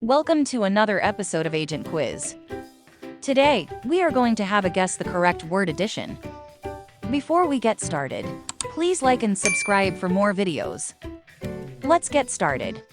Welcome to another episode of Agent Quiz. Today, we are going to have a guess the correct word addition. Before we get started, please like and subscribe for more videos. Let's get started.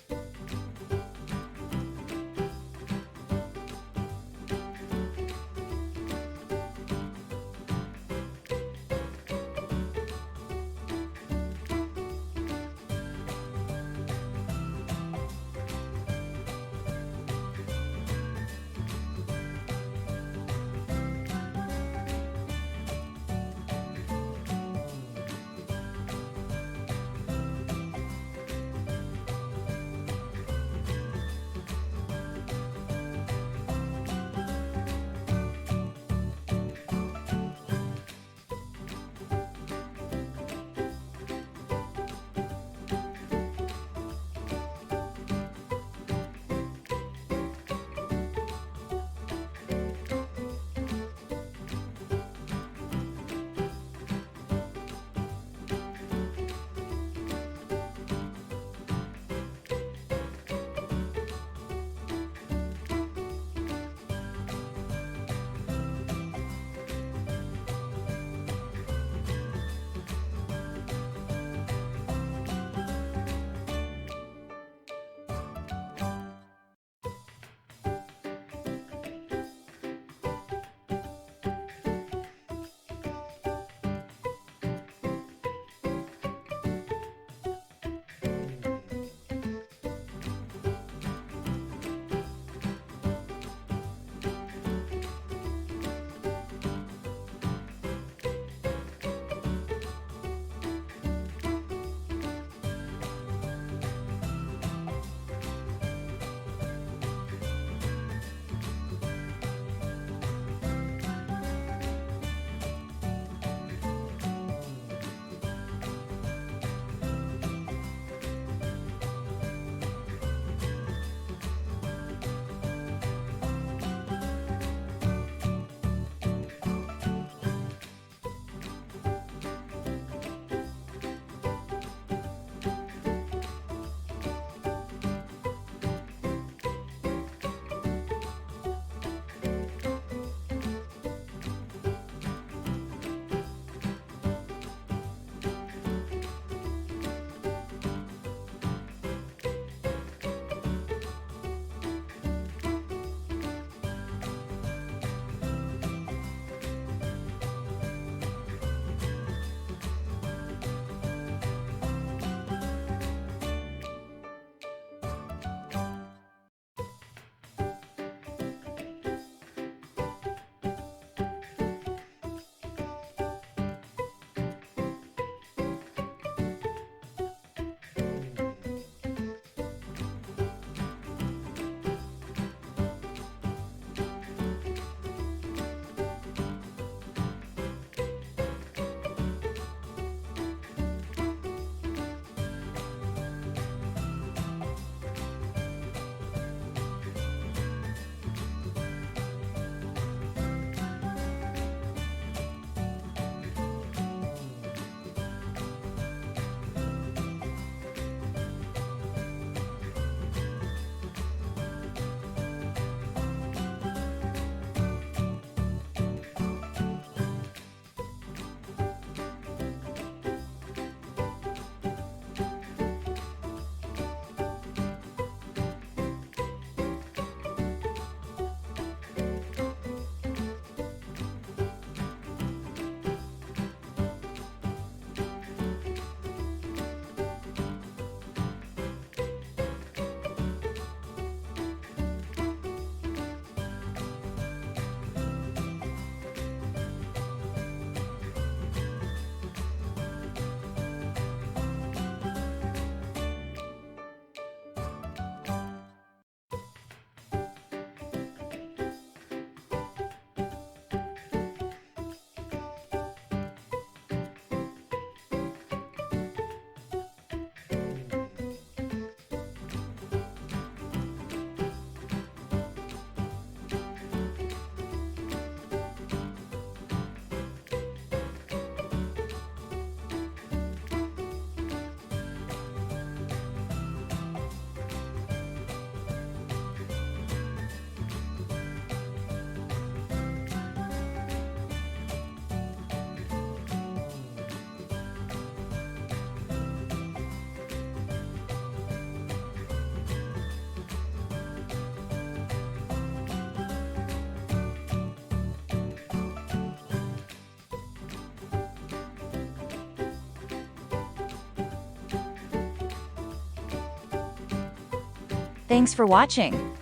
Thanks for watching.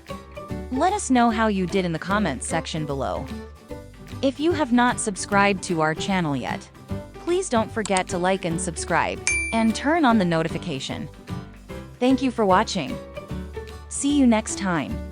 Let us know how you did in the comments section below. If you have not subscribed to our channel yet, please don't forget to like and subscribe, and turn on the notification. Thank you for watching. See you next time.